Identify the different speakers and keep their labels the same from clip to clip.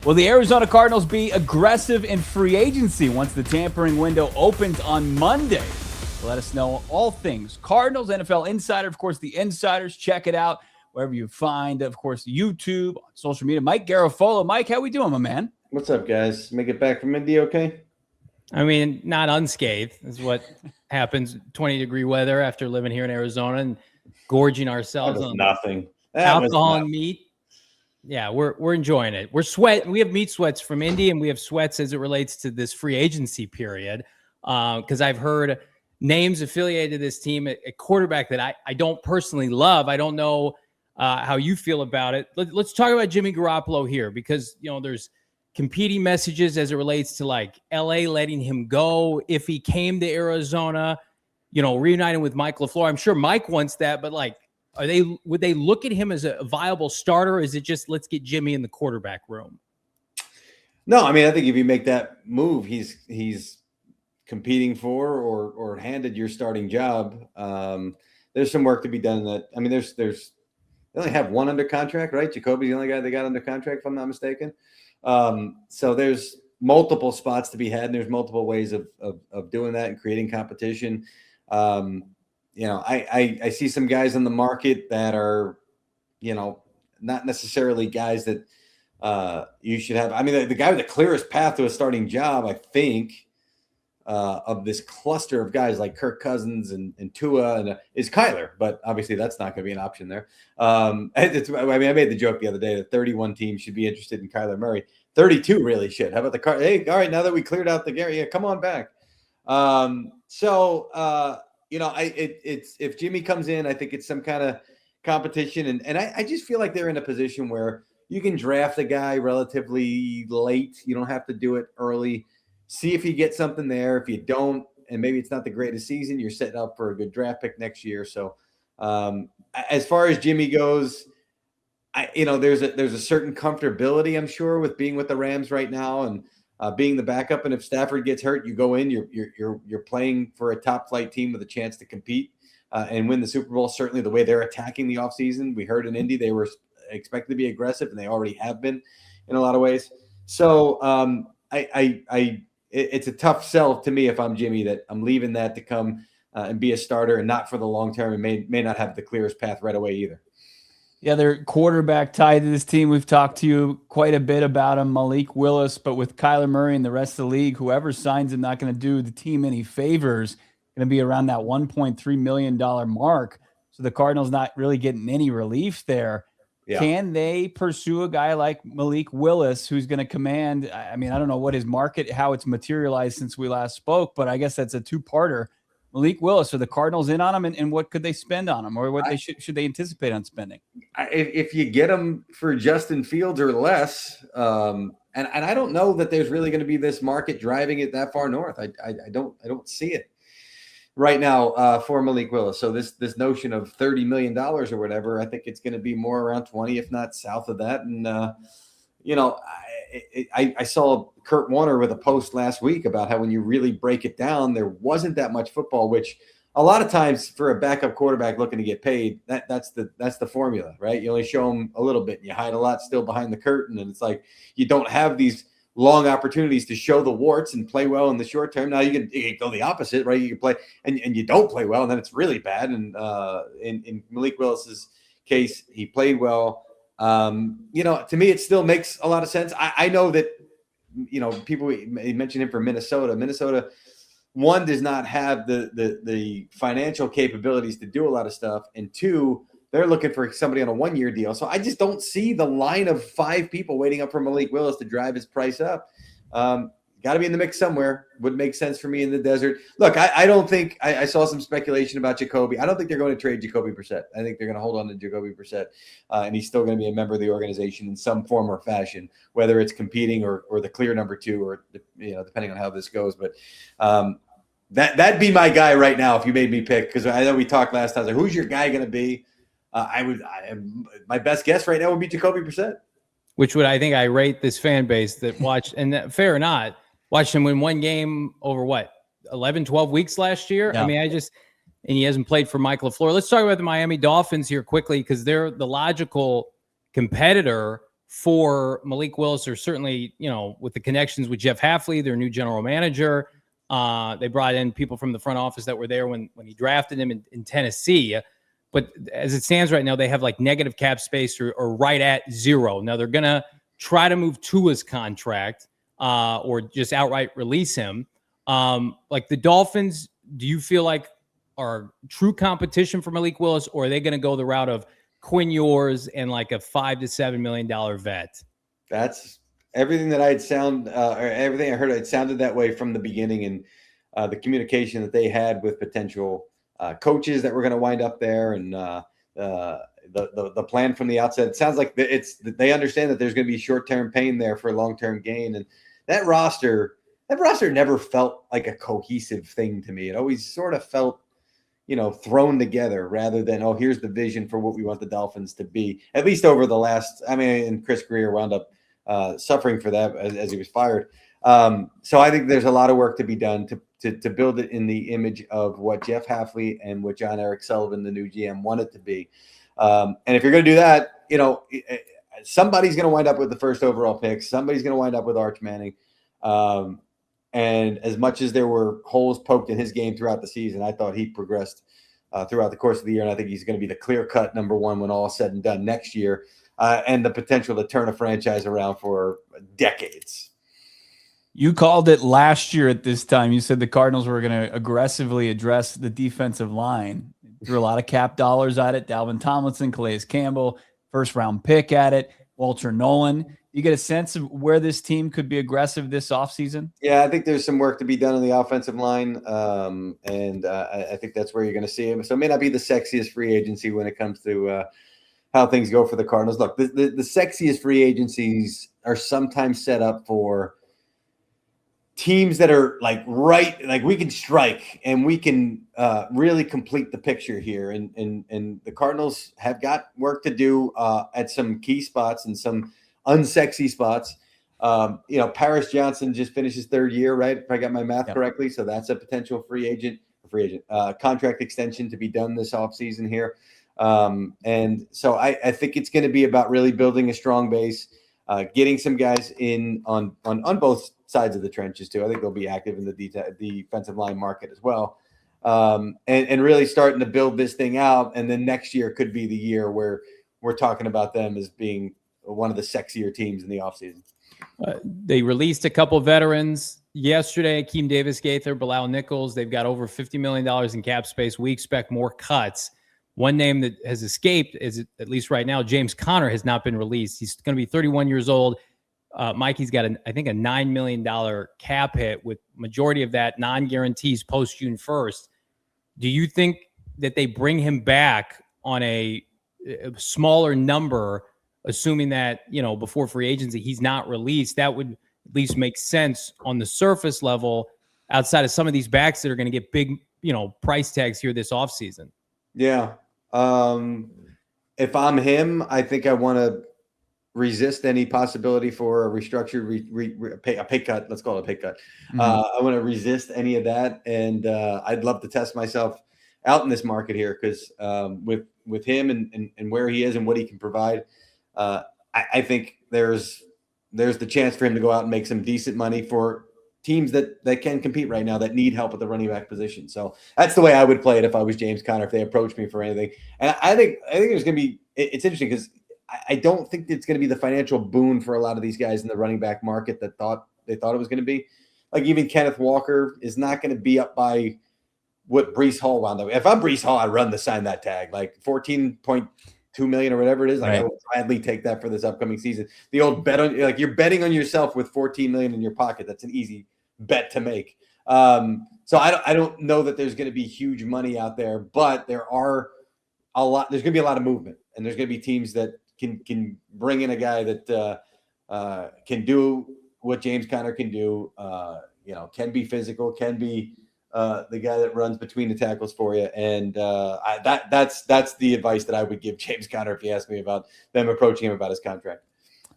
Speaker 1: Will the Arizona Cardinals be aggressive in free agency once the tampering window opens on Monday? Let us know all things Cardinals, NFL Insider, of course, the Insiders. Check it out wherever you find, of course, YouTube, social media. Mike Garafolo. Mike, how we doing, my man?
Speaker 2: What's up, guys? Make it back from Indy okay?
Speaker 3: I mean, not unscathed is what happens. 20-degree weather after living here in Arizona and gorging ourselves on alcohol and meat. Yeah, we're enjoying it. We're sweating. We have meat sweats from Indy, and we have sweats as it relates to this free agency period. Because I've heard names affiliated to this team at quarterback that I don't personally love. I don't know how you feel about it. Let's talk about Jimmy Garoppolo here, because there's competing messages as it relates to like LA letting him go if he came to Arizona, reuniting with Mike LaFleur. I'm sure Mike wants that, but like, would they look at him as a viable starter? Or is it just, let's get Jimmy in the quarterback room?
Speaker 2: No, I mean, I think if you make that move, he's competing for or handed your starting job. There's some work to be done in that. I mean, they only have one under contract, right? Jacoby's the only guy they got under contract, if I'm not mistaken. So there's multiple spots to be had, and there's multiple ways of doing that and creating competition. I see some guys in the market that are, not necessarily guys that you should have. I mean, the guy with the clearest path to a starting job, I think, of this cluster of guys like Kirk Cousins and Tua is Kyler, but obviously that's not going to be an option there. I made the joke the other day that 31 teams should be interested in Kyler Murray. 32 really should. How about the car? Hey, all right, now that we cleared out the Gary, come on back. If Jimmy comes in, I think it's some kind of competition, and I just feel like they're in a position where you can draft a guy relatively late. You don't have to do it early. See if you get something there. If you don't, and maybe it's not the greatest season, you're setting up for a good draft pick next year. So as far as Jimmy goes, there's a certain comfortability, I'm sure, with being with the Rams right now and being the backup. And if Stafford gets hurt, you go in, you're playing for a top flight team with a chance to compete and win the Super Bowl. Certainly the way they're attacking the offseason. We heard in Indy they were expected to be aggressive, and they already have been in a lot of ways. So it's a tough sell to me if I'm Jimmy that I'm leaving that to come and be a starter and not for the long term, and may not have the clearest path right away either.
Speaker 1: Yeah, they're quarterback tied to this team. We've talked to you quite a bit about him, Malik Willis, but with Kyler Murray and the rest of the league, whoever signs him not going to do the team any favors, going to be around that $1.3 million mark. So the Cardinals not really getting any relief there. Yeah. Can they pursue a guy like Malik Willis, who's going to command, I mean, I don't know what his market, how it's materialized since we last spoke, but I guess that's a two-parter. Malik Willis, are the Cardinals in on him, and what could they spend on him, or what should they anticipate on spending?
Speaker 2: If you get him for Justin Fields or less, and I don't know that there's really going to be this market driving it that far north. I don't see it right now for Malik Willis. So this notion of $30 million or whatever, I think it's going to be more around 20, if not south of that. And I saw Kurt Warner with a post last week about how when you really break it down, there wasn't that much football, which a lot of times for a backup quarterback looking to get paid, that's the formula, right? You only show them a little bit and you hide a lot still behind the curtain. And it's like, you don't have these long opportunities to show the warts and play well in the short term. Now you can go the opposite, right? You can play and you don't play well, and then it's really bad. And in Malik Willis's case, he played well. To me, it still makes a lot of sense. I know that, people mentioned him for Minnesota. Minnesota, one, does not have the financial capabilities to do a lot of stuff. And two, they're looking for somebody on a 1-year deal. So I just don't see the line of 5 people waiting up for Malik Willis to drive his price up. Got to be in the mix somewhere. Would make sense for me in the desert. Look, I don't think I saw some speculation about Jacoby. I don't think they're going to trade Jacoby Brissett. I think they're going to hold on to Jacoby Brissett, and he's still going to be a member of the organization in some form or fashion, whether it's competing or the clear number 2, or depending on how this goes. But that'd be my guy right now if you made me pick, because I know we talked last time. Like, who's your guy going to be? My best guess right now would be Jacoby Brissett.
Speaker 3: Which would, I think, I rate this fan base that watched, and that, fair or not, watched him win one game over 11, 12 weeks last year. Yeah. I mean, and he hasn't played for Mike LaFleur. Let's talk about the Miami Dolphins here quickly, because they're the logical competitor for Malik Willis, or certainly, with the connections with Jeff Hafley, their new general manager. They brought in people from the front office that were there when he drafted him in Tennessee. But as it stands right now, they have like negative cap space or right at zero. Now they're going to try to move Tua's contract or just outright release him. Like the Dolphins, do you feel like are true competition for Malik Willis, or are they going to go the route of Quinn Ewers and like a $5 to $7 million vet?
Speaker 2: That's everything that or everything I heard. It sounded that way from the beginning, and the communication that they had with potential coaches that were going to wind up there, and the plan from the outset. It sounds like they understand that there's going to be short-term pain there for long-term gain, and that roster never felt like a cohesive thing to me. It always sort of felt, thrown together rather than, oh, here's the vision for what we want the Dolphins to be, at least over the last, and Chris Greer wound up suffering for that as he was fired. So I think there's a lot of work to be done to build it in the image of what Jeff Hafley and what John Eric Sullivan, the new GM, want it to be. And if you're going to do that, somebody's going to wind up with the first overall pick. Somebody's going to wind up with Arch Manning. And as much as there were holes poked in his game throughout the season, I thought he progressed throughout the course of the year. And I think he's going to be the clear-cut number one when all is said and done next year, and the potential to turn a franchise around for decades.
Speaker 1: You called it last year at this time. You said the Cardinals were going to aggressively address the defensive line. Threw a lot of cap dollars at it. Dalvin Tomlinson, Calais Campbell, first-round pick at it, Walter Nolan. You get a sense of where this team could be aggressive this offseason?
Speaker 2: Yeah, I think there's some work to be done on the offensive line, and I think that's where you're going to see him. So it may not be the sexiest free agency when it comes to how things go for the Cardinals. Look, the sexiest free agencies are sometimes set up for teams that are like we can strike and we can really complete the picture here. And the Cardinals have got work to do at some key spots and some unsexy spots. Paris Johnson just finished his third year, right? If I got my math correctly. So that's a potential free agent contract extension to be done this offseason here. And so I think it's going to be about really building a strong base, getting some guys in on both sides of the trenches too. I think they'll be active in the defensive line market as well. And really starting to build this thing out. And then next year could be the year where we're talking about them as being one of the sexier teams in the offseason.
Speaker 3: They released a couple veterans yesterday, Akeem Davis-Gaither, Bilal Nichols. They've got over $50 million in cap space. We expect more cuts. One name that has escaped is, at least right now, James Conner has not been released. He's going to be 31 years old. Mikey's got, I think, a $9 million cap hit, with majority of that non-guarantees post June 1st. Do you think that they bring him back on a smaller number, assuming that, before free agency, he's not released? That would at least make sense on the surface level, outside of some of these backs that are going to get big, price tags here this offseason.
Speaker 2: Yeah. If I'm him, I think I want to resist any possibility for a restructured a pay cut. Let's call it a pay cut. Mm-hmm. I want to resist any of that. And I'd love to test myself out in this market here, because with him and where he is and what he can provide, I think there's the chance for him to go out and make some decent money for teams that can compete right now, that need help at the running back position. So that's the way I would play it if I was James Conner, if they approached me for anything. And I think there's going to be, it's interesting because I don't think it's going to be the financial boon for a lot of these guys in the running back market that they thought it was going to be. Like even Kenneth Walker is not going to be up by what Breece Hall wound up. If I'm Breece Hall, I run to sign that tag, like 14.2 million or whatever it is. Like, right. I will gladly take that for this upcoming season. The old bet on, like, you're betting on yourself with 14 million in your pocket. That's an easy bet to make. So I don't know that there's going to be huge money out there, but there's going to be a lot of movement, and there's going to be teams that can bring in a guy that can do what James Conner can do. Can be physical, can be the guy that runs between the tackles for you. And that's the advice that I would give James Conner if he asked me about them approaching him about his contract.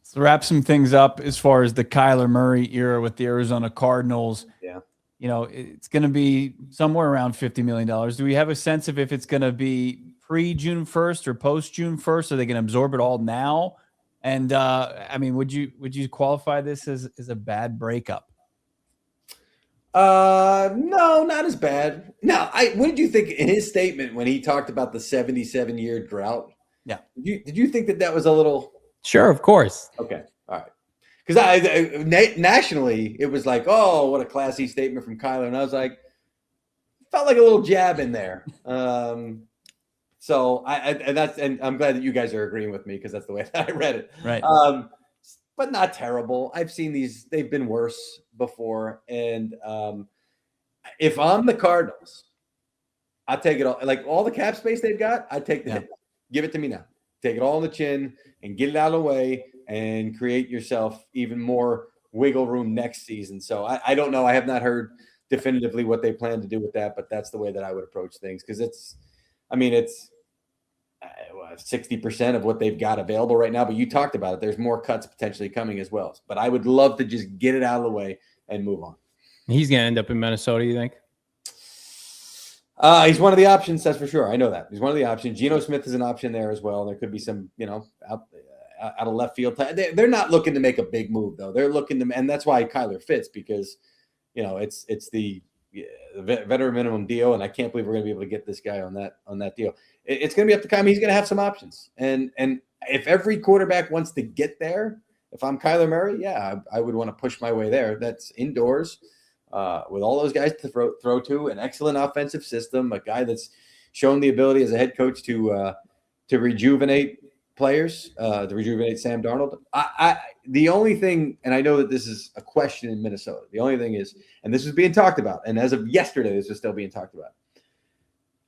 Speaker 1: So wrap some things up as far as the Kyler Murray era with the Arizona Cardinals.
Speaker 2: Yeah.
Speaker 1: It's going to be somewhere around $50 million. Do we have a sense of if it's going to be pre-June 1st or post-June 1st? Are they going to absorb it all now? And I mean, would you qualify this as a bad breakup?
Speaker 2: No, not as bad. No, what did you think in his statement when he talked about the 77-year drought?
Speaker 1: Yeah.
Speaker 2: Did you think that was a little?
Speaker 3: Sure, of course.
Speaker 2: Okay, all right. Because nationally, it was like, oh, what a classy statement from Kyler, and I was like, felt like a little jab in there. So and I'm glad that you guys are agreeing with me because that's the way that I read it.
Speaker 1: Right.
Speaker 2: But not terrible. I've seen these; they've been worse before. And if I'm the Cardinals, I take it all. Like all the cap space they've got, I take the hit. Give it to me now. Take it all on the chin and get it out of the way and create yourself even more wiggle room next season. So I don't know. I have not heard definitively what they plan to do with that, but that's the way that I would approach things because it's 60% of what they've got available right now. But you talked about it. There's more cuts potentially coming as well. But I would love to just get it out of the way and move on. He's
Speaker 3: going to end up in Minnesota, you think?
Speaker 2: He's one of the options, that's for sure. I know that. He's one of the options. Geno Smith is an option there as well. There could be some, out of left field. They're not looking to make a big move, though. They're looking to, and that's why Kyler fits because, it's the veteran minimum deal, and I can't believe we're going to be able to get this guy on that deal. It's going to be up to Kyler. He's going to have some options, and if every quarterback wants to get there, if I'm Kyler Murray, yeah, I would want to push my way there. That's indoors. With all those guys to throw to, an excellent offensive system, a guy that's shown the ability as a head coach to rejuvenate players, to rejuvenate Sam Darnold. The only thing, and I know that this is a question in Minnesota, the only thing is, and this was being talked about, and as of yesterday, this was still being talked about.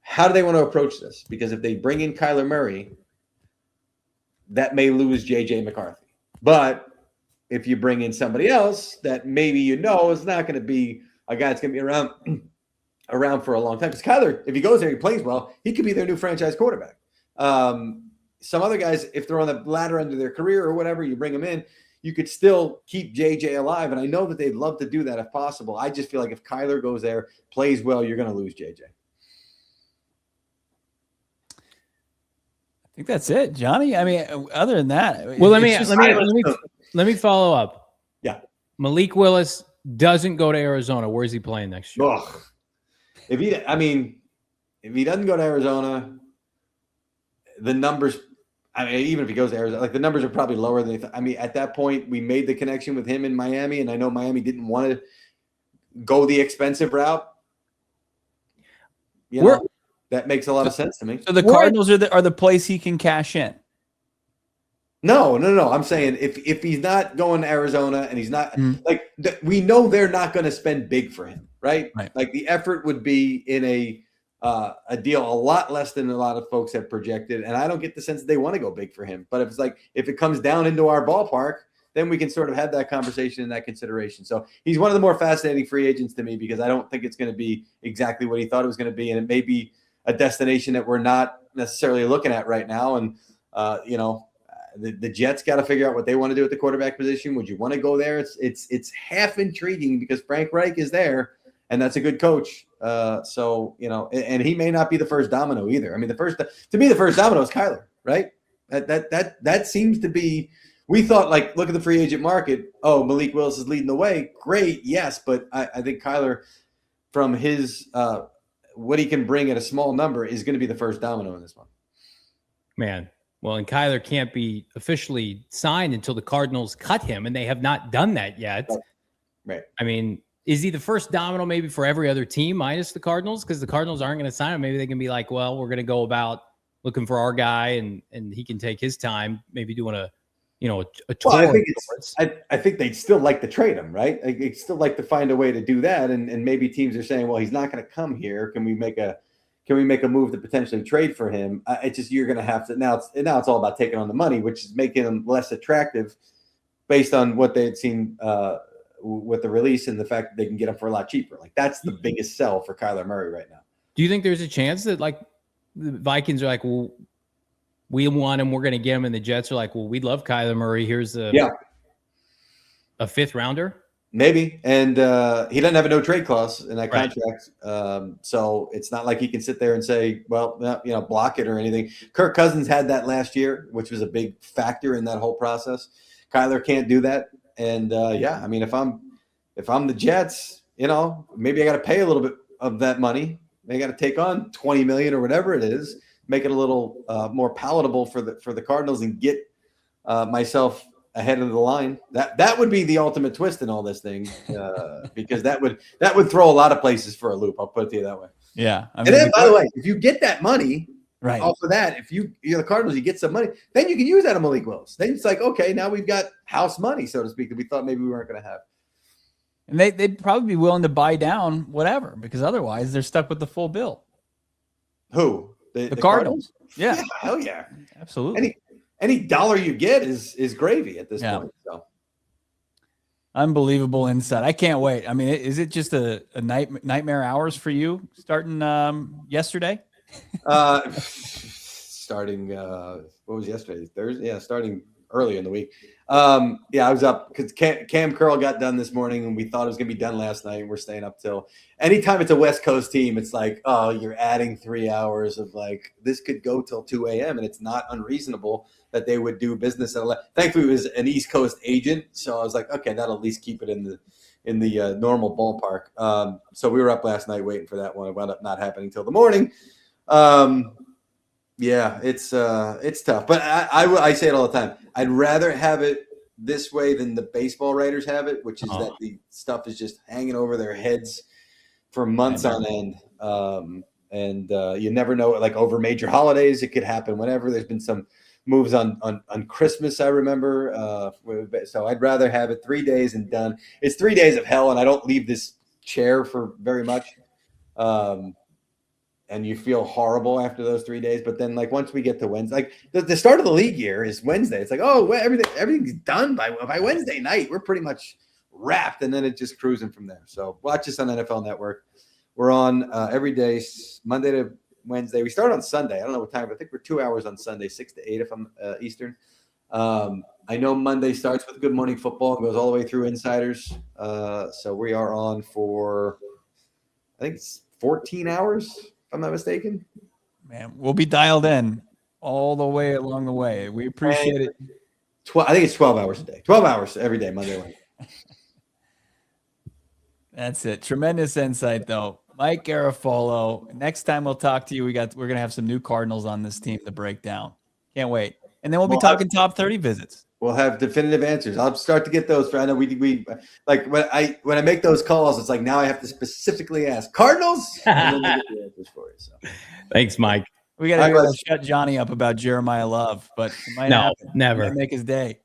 Speaker 2: How do they want to approach this? Because if they bring in Kyler Murray, that may lose J.J. McCarthy. But if you bring in somebody else that maybe is not going to be a guy that's going to be around for a long time. Because Kyler, if he goes there, he plays well, he could be their new franchise quarterback. Some other guys, if they're on the latter end of their career or whatever, you bring them in, you could still keep JJ alive. And I know that they'd love to do that if possible. I just feel like if Kyler goes there, plays well, you're going to lose JJ.
Speaker 1: I think that's it, Johnny. I mean, other than that,
Speaker 3: well, let me follow up.
Speaker 2: Yeah.
Speaker 3: Malik Willis doesn't go to Arizona. Where's he playing next year?
Speaker 2: Ugh. If he doesn't go to Arizona, the numbers, even if he goes to Arizona, the numbers are probably lower than they thought. At that point, we made the connection with him in Miami, and I know Miami didn't want to go the expensive route. That makes a lot of sense to me.
Speaker 1: So the Cardinals are the place he can cash in.
Speaker 2: No. I'm saying if he's not going to Arizona and he's not we know they're not going to spend big for him, right? Like the effort would be in a deal a lot less than a lot of folks have projected, and I don't get the sense that they want to go big for him. But if it comes down into our ballpark, then we can sort of have that conversation and that consideration. So he's one of the more fascinating free agents to me because I don't think it's going to be exactly what he thought it was going to be, and it may be a destination that we're not necessarily looking at right now. And the Jets got to figure out what they want to do at the quarterback position. Would you want to go there? It's half intriguing because Frank Reich is there, and that's a good coach. And he may not be the first domino either. The first domino is Kyler, right? That seems to be. We thought, look at the free agent market. Oh, Malik Willis is leading the way. Great, yes, but I think Kyler, from his what he can bring at a small number, is going to be the first domino in this one.
Speaker 3: Man. Well, and Kyler can't be officially signed until the Cardinals cut him, and they have not done that yet.
Speaker 2: Right.
Speaker 3: Is he the first domino maybe for every other team minus the Cardinals? Because the Cardinals aren't going to sign him. Maybe they can be like, well, we're going to go about looking for our guy, and he can take his time, maybe doing a tour.
Speaker 2: Well, I think they'd still like to trade him, right? They'd still like to find a way to do that, and maybe teams are saying, well, he's not going to come here. Can we make a move to potentially trade for him? It's just you're going to have to now. It's all about taking on the money, which is making him less attractive, based on what they had seen with the release and the fact that they can get him for a lot cheaper. That's the biggest sell for Kyler Murray right now.
Speaker 3: Do you think there's a chance that the Vikings are like, well, we want him, we're going to get him, and the Jets are like, well, we'd love Kyler Murray. Here's a fifth rounder.
Speaker 2: Maybe. And he doesn't have a no trade clause in that contract. So it's not like he can sit there and say, well, block it or anything. Kirk Cousins had that last year, which was a big factor in that whole process. Kyler can't do that. And I mean, if I'm the Jets, maybe I got to pay a little bit of that money. I got to take on $20 million or whatever it is, make it a little more palatable for the Cardinals and get myself ahead of the line. That would be the ultimate twist in all this thing, because that would throw a lot of places for a loop. I'll put it to you that way.
Speaker 1: Yeah.
Speaker 2: I mean, and then, by the way, if you get that money
Speaker 1: right
Speaker 2: off of that, if you're the Cardinals, you get some money, then you can use that on Malik Willis. Then it's like, okay, now we've got house money, so to speak, that we thought maybe we weren't going to have.
Speaker 1: And they'd probably be willing to buy down whatever, because otherwise they're stuck with the full bill.
Speaker 2: Who?
Speaker 1: The Cardinals? Yeah.
Speaker 2: Hell yeah.
Speaker 1: Absolutely.
Speaker 2: Any dollar you get is gravy at this point. So
Speaker 1: unbelievable insight. I can't wait. I mean, is it just a nightmare hours for you starting yesterday?
Speaker 2: Starting what was yesterday? Thursday? Yeah, starting early in the week. I was up because Cam Curl got done this morning, and we thought it was gonna be done last night, and we're staying up till. Anytime it's a West Coast team, it's like, oh, you're adding 3 hours of like, this could go till 2 a.m. and it's not unreasonable that they would do business at 11. Thankfully, it was an East Coast agent, so I was like, okay, that'll at least keep it in the normal ballpark. So we were up last night waiting for that one. It wound up not happening till the morning. It's tough, but I say it all the time. I'd rather have it this way than the baseball writers have it, which is that the stuff is just hanging over their heads for months on end. And you never know, like over major holidays, it could happen whenever. There's been some moves on Christmas, I remember. So I'd rather have it 3 days and done. It's 3 days of hell, and I don't leave this chair for very much. And you feel horrible after those 3 days. But then, like, once we get to Wednesday, like the start of the league year is Wednesday. It's like, oh, everything's done by Wednesday night. We're pretty much wrapped, and then it's just cruising from there. So watch us on NFL Network. We're on every day, Monday to Wednesday. We start on Sunday. I don't know what time, but I think we're 2 hours on Sunday, 6 to 8 if I'm Eastern. I know Monday starts with Good Morning Football and goes all the way through Insiders. So we are on for, I think it's 14 hours, if I'm not mistaken.
Speaker 1: Man, we'll be dialed in all the way along the way. We appreciate it.
Speaker 2: I think it's 12 hours a day. 12 hours every day, Monday, Wednesday.
Speaker 1: That's it. Tremendous insight, though. Mike Garafolo. Next time we'll talk to you, we're gonna have some new Cardinals on this team to break down. Can't wait. And then we'll be talking top 30 visits.
Speaker 2: We'll have definitive answers. I'll start to get those. I know we like when I make those calls, it's like now I have to specifically ask Cardinals. And then we get the answers for you. So.
Speaker 3: Thanks, Mike.
Speaker 1: We got to shut Johnny up about Jeremiah Love, but it might
Speaker 3: never
Speaker 1: make his day.